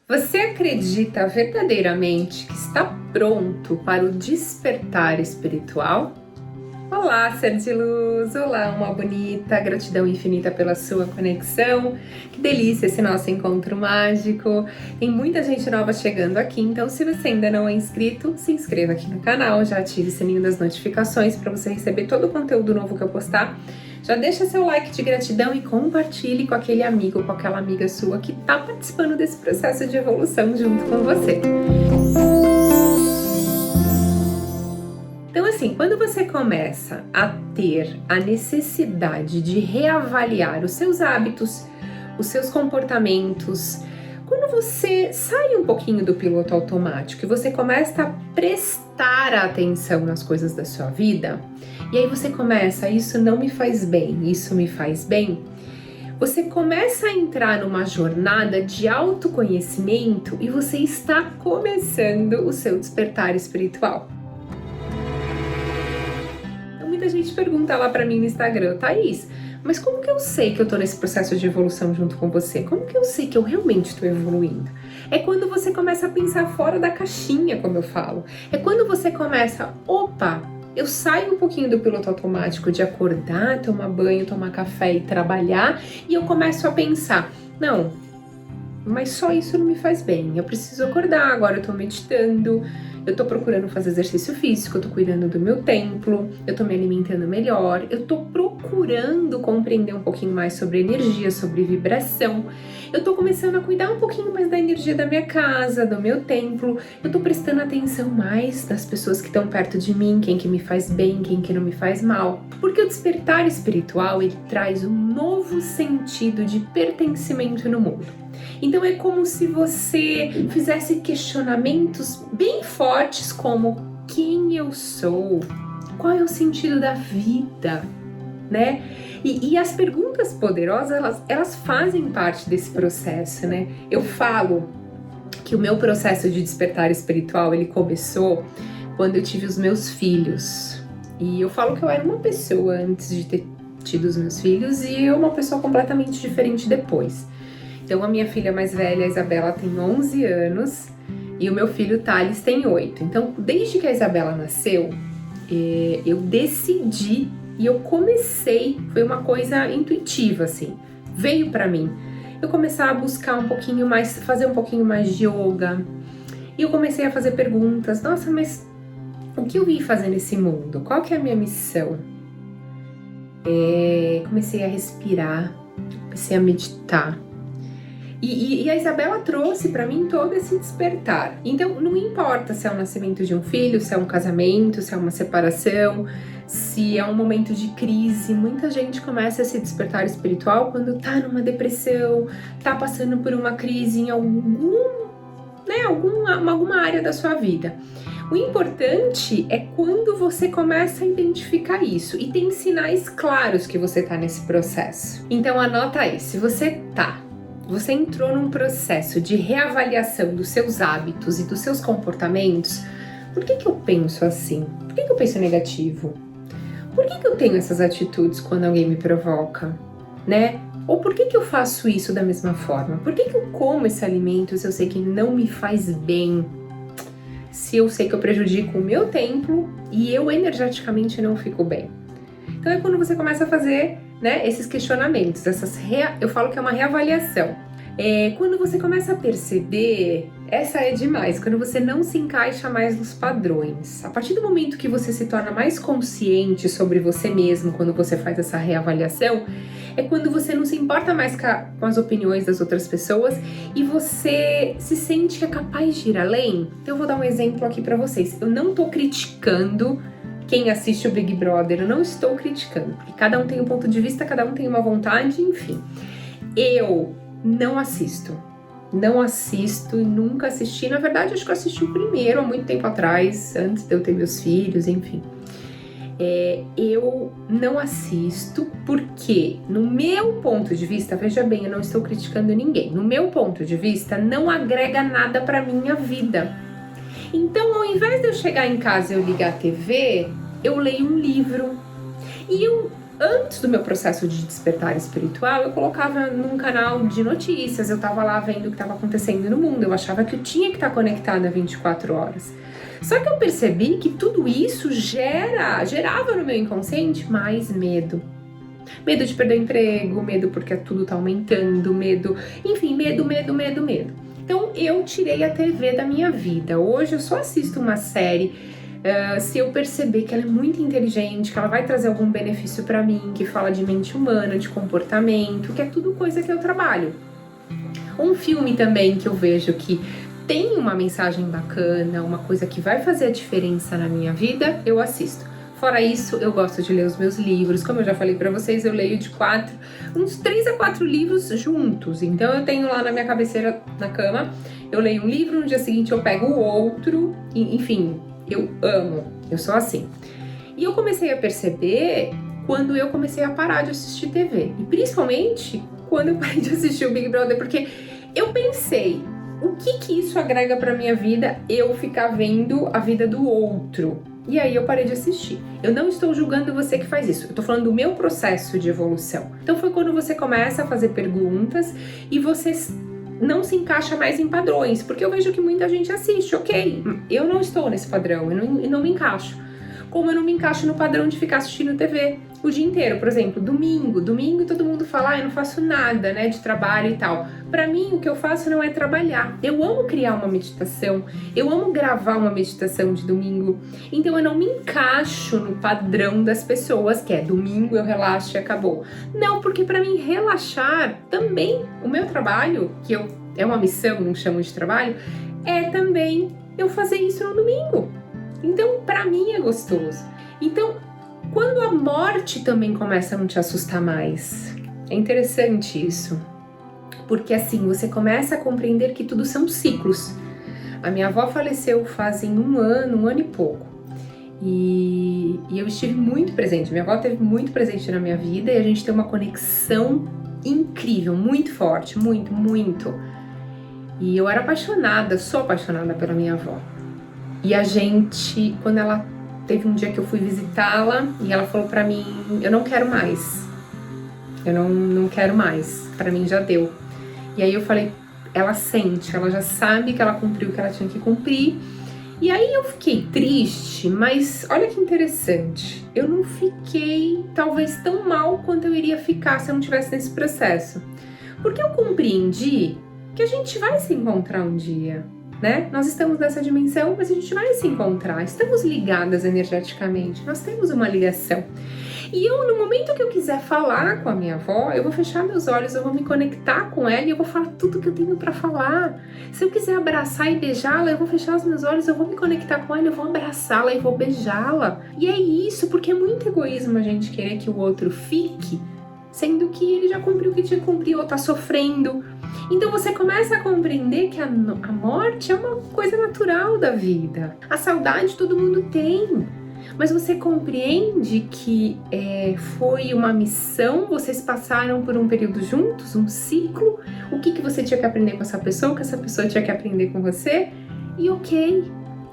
Você acredita verdadeiramente que está pronto para o despertar espiritual? Olá, ser de luz! Olá, uma bonita, gratidão infinita pela sua conexão. Que delícia esse nosso encontro mágico. Tem muita gente nova chegando aqui, então se você ainda não é inscrito, se inscreva aqui no canal, já ative o sininho das notificações para você receber todo o conteúdo novo que eu postar. Já deixa seu like de gratidão e compartilhe com aquele amigo, com aquela amiga sua que está participando desse processo de evolução junto com você. Então assim, quando você começa a ter a necessidade de reavaliar os seus hábitos, os seus comportamentos, quando você sai um pouquinho do piloto automático e você começa a prestar atenção nas coisas da sua vida, e aí você começa, isso não me faz bem, isso me faz bem, você começa a entrar numa jornada de autoconhecimento e você está começando o seu despertar espiritual. Então muita gente pergunta lá pra mim no Instagram, Thaís, mas como que eu sei que eu tô nesse processo de evolução junto com você? Como que eu sei que eu realmente estou evoluindo? É quando você começa a pensar fora da caixinha, como eu falo. É quando você começa, opa, eu saio um pouquinho do piloto automático de acordar, tomar banho, tomar café e trabalhar, e eu começo a pensar, não, mas só isso não me faz bem. Eu preciso acordar, agora eu tô meditando, eu tô procurando fazer exercício físico, eu tô cuidando do meu templo, eu tô me alimentando melhor, eu tô procurando compreender um pouquinho mais sobre energia, sobre vibração, eu tô começando a cuidar um pouquinho mais da energia da minha casa, do meu templo, eu tô prestando atenção mais das pessoas que estão perto de mim, quem que me faz bem, quem que não me faz mal. Porque o despertar espiritual, ele traz um novo sentido de pertencimento no mundo. Então é como se você fizesse questionamentos bem fortes como quem eu sou, qual é o sentido da vida, né? E as perguntas poderosas, elas fazem parte desse processo, né? Eu falo que o meu processo de despertar espiritual, ele começou quando eu tive os meus filhos. E eu falo que eu era uma pessoa antes de ter tido os meus filhos e eu uma pessoa completamente diferente depois. Então a minha filha mais velha, a Isabela, tem 11 anos e o meu filho Thales tem 8. Então desde que a Isabela nasceu, eu decidi e eu comecei, foi uma coisa intuitiva assim, veio pra mim. Eu comecei a buscar um pouquinho mais, fazer um pouquinho mais de yoga. E eu comecei a fazer perguntas, nossa, mas o que eu vim fazer nesse mundo? Qual que é a minha missão? Comecei a respirar, comecei a meditar. E a Isabela trouxe para mim todo esse despertar. Então, não importa se é o nascimento de um filho, se é um casamento, se é uma separação, se é um momento de crise. Muita gente começa a se despertar espiritual quando tá numa depressão, tá passando por uma crise em alguma área da sua vida. O importante é quando você começa a identificar isso e tem sinais claros que você tá nesse processo. Então, anota aí, se você entrou num processo de reavaliação dos seus hábitos e dos seus comportamentos. Por que eu penso assim? Por que eu penso negativo? Por que eu tenho essas atitudes quando alguém me provoca? Né? Ou por que eu faço isso da mesma forma? Por que eu como esse alimento se eu sei que não me faz bem? Se eu sei que eu prejudico o meu templo e eu energeticamente não fico bem. Então é quando você começa a fazer, né, esses questionamentos, eu falo que é uma reavaliação. Quando você começa a perceber, essa é demais, quando você não se encaixa mais nos padrões. A partir do momento que você se torna mais consciente sobre você mesmo, quando você faz essa reavaliação, é quando você não se importa mais com as opiniões das outras pessoas e você se sente que é capaz de ir além. Então eu vou dar um exemplo aqui pra vocês. Eu não tô criticando quem assiste o Big Brother, eu não estou criticando, porque cada um tem um ponto de vista, cada um tem uma vontade, enfim. Eu não assisto e nunca assisti. Na verdade, acho que eu assisti o primeiro há muito tempo atrás, antes de eu ter meus filhos, enfim. Eu não assisto porque, no meu ponto de vista, veja bem, eu não estou criticando ninguém, no meu ponto de vista, não agrega nada para minha vida. Então, ao invés de eu chegar em casa e eu ligar a TV, eu leio um livro. E eu Antes do meu processo de despertar espiritual, eu colocava num canal de notícias, eu tava lá vendo o que estava acontecendo no mundo, eu achava que eu tinha que estar conectada 24 horas. Só que eu percebi que tudo isso gerava no meu inconsciente mais medo. Medo de perder o emprego, medo porque tudo tá aumentando, medo, enfim, medo. Então eu tirei a TV da minha vida. Hoje eu só assisto uma série se eu perceber que ela é muito inteligente, que ela vai trazer algum benefício pra mim, que fala de mente humana, de comportamento, que é tudo coisa que eu trabalho. Um filme também que eu vejo que tem uma mensagem bacana, uma coisa que vai fazer a diferença na minha vida, eu assisto. Fora isso, eu gosto de ler os meus livros. Como eu já falei pra vocês, eu leio uns 3 a 4 livros juntos. Então eu tenho lá na minha cabeceira, na cama, eu leio um livro, no dia seguinte eu pego o outro, enfim, eu amo, eu sou assim. E eu comecei a perceber quando eu comecei a parar de assistir TV. E principalmente quando eu parei de assistir o Big Brother, porque eu pensei, o que isso agrega pra minha vida, eu ficar vendo a vida do outro? E aí eu parei de assistir. Eu não estou julgando você que faz isso, eu tô falando do meu processo de evolução. Então foi quando você começa a fazer perguntas e você não se encaixa mais em padrões, porque eu vejo que muita gente assiste, ok, eu não estou nesse padrão, eu não me encaixo. Como eu não me encaixo no padrão de ficar assistindo TV o dia inteiro, por exemplo, domingo todo mundo fala, eu não faço nada, né, de trabalho e tal. Pra mim, o que eu faço não é trabalhar. Eu amo criar uma meditação, eu amo gravar uma meditação de domingo, então eu não me encaixo no padrão das pessoas, que é domingo eu relaxo e acabou. Não, porque pra mim relaxar também, o meu trabalho, que é uma missão, não chamo de trabalho, é também eu fazer isso no domingo. Então, pra mim é gostoso. Então, quando a morte também começa a não te assustar mais, é interessante isso. Porque assim, você começa a compreender que tudo são ciclos. A minha avó faleceu fazem um ano e pouco. E eu estive muito presente. Minha avó esteve muito presente na minha vida e a gente tem uma conexão incrível, muito forte, muito. E eu era apaixonada, sou apaixonada pela minha avó. E a gente, quando ela teve um dia que eu fui visitá-la e ela falou pra mim, eu não quero mais. Eu não quero mais, pra mim já deu. E aí eu falei, ela sente, ela já sabe que ela cumpriu o que ela tinha que cumprir. E aí eu fiquei triste, mas olha que interessante. Eu não fiquei talvez tão mal quanto eu iria ficar se eu não tivesse nesse processo. Porque eu compreendi que a gente vai se encontrar um dia. Né? Nós estamos nessa dimensão, mas a gente vai se encontrar, estamos ligadas energeticamente, nós temos uma ligação. E eu, no momento que eu quiser falar com a minha avó, eu vou fechar meus olhos, eu vou me conectar com ela e eu vou falar tudo que eu tenho pra falar. Se eu quiser abraçar e beijá-la, eu vou fechar os meus olhos, eu vou me conectar com ela, eu vou abraçá-la e vou beijá-la. E é isso, porque é muito egoísmo a gente querer que o outro fique, sendo que ele já cumpriu o que tinha que cumprir ou tá sofrendo. Então você começa a compreender que a morte é uma coisa natural da vida. A saudade todo mundo tem. Mas você compreende que foi uma missão, vocês passaram por um período juntos, um ciclo. O que você tinha que aprender com essa pessoa, o que essa pessoa tinha que aprender com você. E ok.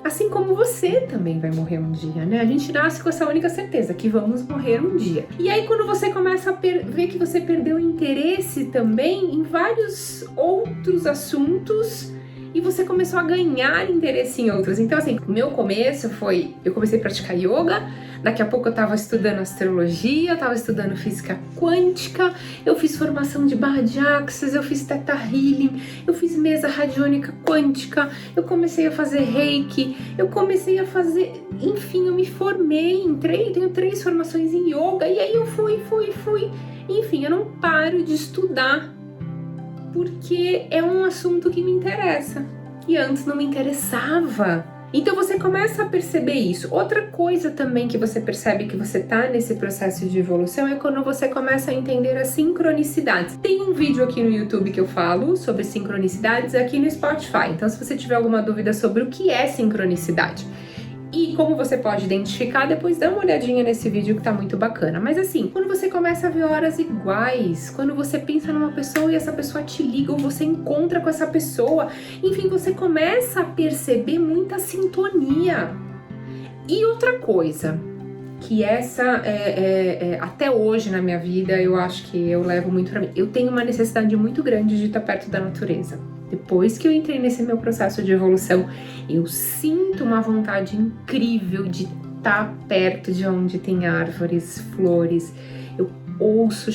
Assim como você também vai morrer um dia, né? A gente nasce com essa única certeza, que vamos morrer um dia. E aí quando você começa a ver que você perdeu interesse também em vários outros assuntos e você começou a ganhar interesse em outros. Então assim, o meu começo foi, eu comecei a praticar yoga, daqui a pouco eu tava estudando astrologia, eu tava estudando física quântica, eu fiz formação de barra de axis, eu fiz Theta Healing, eu fiz mesa radiônica quântica, eu comecei a fazer reiki, eu comecei a fazer, enfim, eu me formei, entrei, tenho 3 formações em yoga, e aí eu fui, enfim, eu não paro de estudar, porque é um assunto que me interessa, e antes não me interessava. Então você começa a perceber isso. Outra coisa também que você percebe que você tá nesse processo de evolução é quando você começa a entender as sincronicidades. Tem um vídeo aqui no YouTube que eu falo sobre sincronicidades, aqui no Spotify. Então se você tiver alguma dúvida sobre o que é sincronicidade e como você pode identificar, depois dá uma olhadinha nesse vídeo que tá muito bacana. Mas assim, quando você começa a ver horas iguais, quando você pensa numa pessoa e essa pessoa te liga ou você encontra com essa pessoa, enfim, você começa a perceber muita sintonia. E outra coisa, que essa, até hoje na minha vida, eu acho que eu levo muito pra mim. Eu tenho uma necessidade muito grande de estar perto da natureza. Depois que eu entrei nesse meu processo de evolução, eu sinto uma vontade incrível de estar perto de onde tem árvores, flores. Eu ouço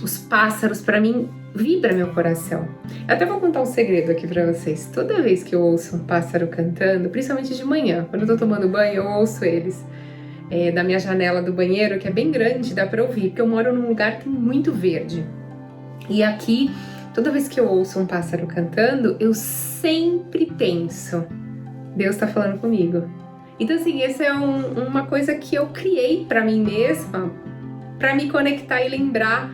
os pássaros, pra mim vibra meu coração. Eu até vou contar um segredo aqui pra vocês. Toda vez que eu ouço um pássaro cantando, principalmente de manhã, quando eu tô tomando banho, eu ouço eles. Da minha janela do banheiro, que é bem grande, dá pra ouvir, porque eu moro num lugar que tem muito verde. E aqui, toda vez que eu ouço um pássaro cantando, eu sempre penso, Deus tá falando comigo. Então assim, essa é uma coisa que eu criei pra mim mesma, pra me conectar e lembrar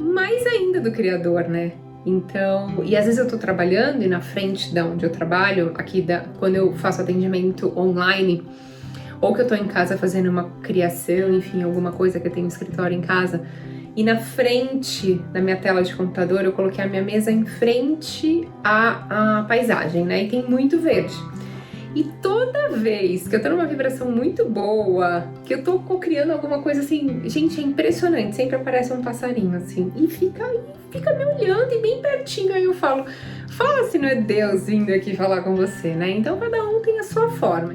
mais ainda do Criador, né? Então, e às vezes eu tô trabalhando e na frente da onde eu trabalho, aqui quando eu faço atendimento online, ou que eu tô em casa fazendo uma criação, enfim, alguma coisa que eu tenho um escritório em casa, e na frente da minha tela de computador eu coloquei a minha mesa em frente à paisagem, né? E tem muito verde. E toda vez que eu tô numa vibração muito boa, que eu tô criando alguma coisa assim, gente, é impressionante, sempre aparece um passarinho assim, e fica me olhando e bem pertinho, aí eu falo, fala se não é Deus vindo aqui falar com você, né? Então cada um tem a sua forma.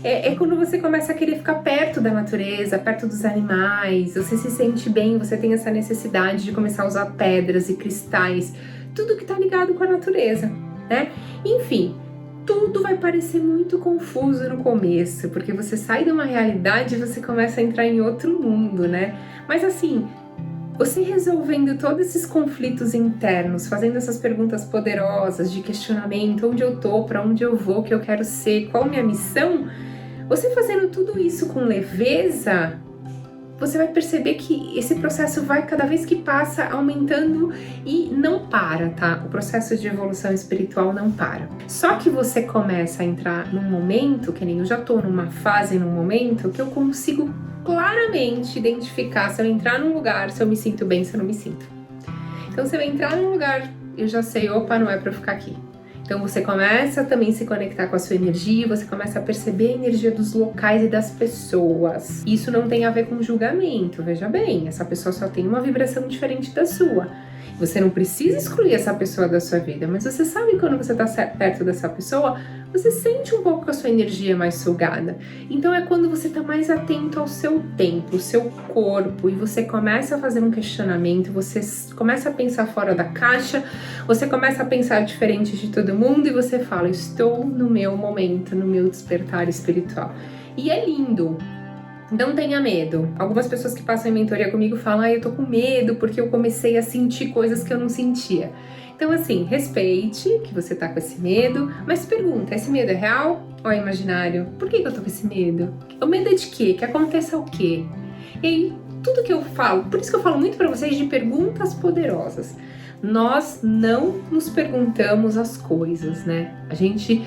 É quando você começa a querer ficar perto da natureza, perto dos animais, você se sente bem, você tem essa necessidade de começar a usar pedras e cristais, tudo que tá ligado com a natureza, né? Enfim, tudo vai parecer muito confuso no começo, porque você sai de uma realidade e você começa a entrar em outro mundo, né? Mas assim, você resolvendo todos esses conflitos internos, fazendo essas perguntas poderosas de questionamento, onde eu tô, pra onde eu vou, o que eu quero ser, qual a minha missão, você fazendo tudo isso com leveza, você vai perceber que esse processo vai, cada vez que passa, aumentando e não para, tá? O processo de evolução espiritual não para. Só que você começa a entrar num momento, que nem eu já tô numa fase, num momento, que eu consigo claramente identificar se eu entrar num lugar, se eu me sinto bem, se eu não me sinto. Então, se eu entrar num lugar, eu já sei, opa, não é pra eu ficar aqui. Então você começa também a se conectar com a sua energia, você começa a perceber a energia dos locais e das pessoas. Isso não tem a ver com julgamento, veja bem, essa pessoa só tem uma vibração diferente da sua. Você não precisa excluir essa pessoa da sua vida, mas você sabe que quando você está perto dessa pessoa, você sente um pouco a sua energia mais sugada. Então é quando você está mais atento ao seu tempo, ao seu corpo, e você começa a fazer um questionamento, você começa a pensar fora da caixa, você começa a pensar diferente de todo mundo e você fala, estou no meu momento, no meu despertar espiritual. E é lindo. Não tenha medo. Algumas pessoas que passam em mentoria comigo falam, eu tô com medo porque eu comecei a sentir coisas que eu não sentia. Então assim, respeite que você tá com esse medo, mas pergunta, esse medo é real ou é imaginário? Por que eu tô com esse medo? O medo é de quê? Que aconteça o quê? E aí, tudo que eu falo, por isso que eu falo muito pra vocês de perguntas poderosas. Nós não nos perguntamos as coisas, né? A gente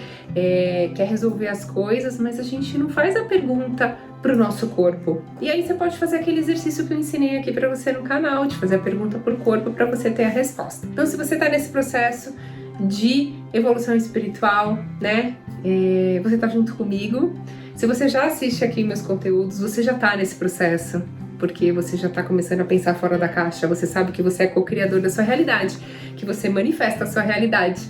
quer resolver as coisas, mas a gente não faz a pergunta pro nosso corpo. E aí você pode fazer aquele exercício que eu ensinei aqui pra você no canal, de fazer a pergunta pro corpo pra você ter a resposta. Então, se você tá nesse processo de evolução espiritual, né? Você tá junto comigo. Se você já assiste aqui meus conteúdos, você já tá nesse processo, porque você já está começando a pensar fora da caixa, você sabe que você é co-criador da sua realidade, que você manifesta a sua realidade.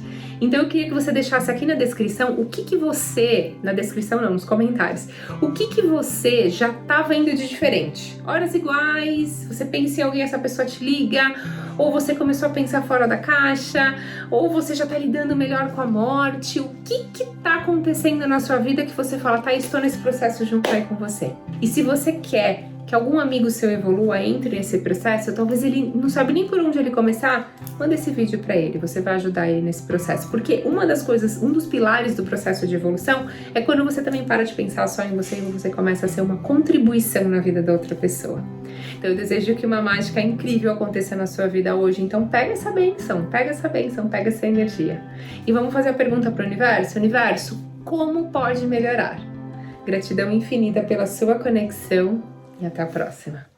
Então eu queria que você deixasse aqui na descrição o que você, na descrição não, nos comentários, o que você já tá vendo de diferente. Horas iguais, você pensa em alguém, essa pessoa te liga, ou você começou a pensar fora da caixa, ou você já tá lidando melhor com a morte, o que tá acontecendo na sua vida que você fala, tá, estou nesse processo junto aí com você. E se você quer que algum amigo seu evolua, entre nesse processo, talvez ele não sabe nem por onde ele começar, manda esse vídeo para ele, você vai ajudar ele nesse processo, porque uma das coisas, um dos pilares do processo de evolução é quando você também para de pensar só em você e você começa a ser uma contribuição na vida da outra pessoa. Então eu desejo que uma mágica incrível aconteça na sua vida hoje, então pega essa bênção, pega essa energia. E vamos fazer a pergunta para o universo, como pode melhorar? Gratidão infinita pela sua conexão, e até a próxima.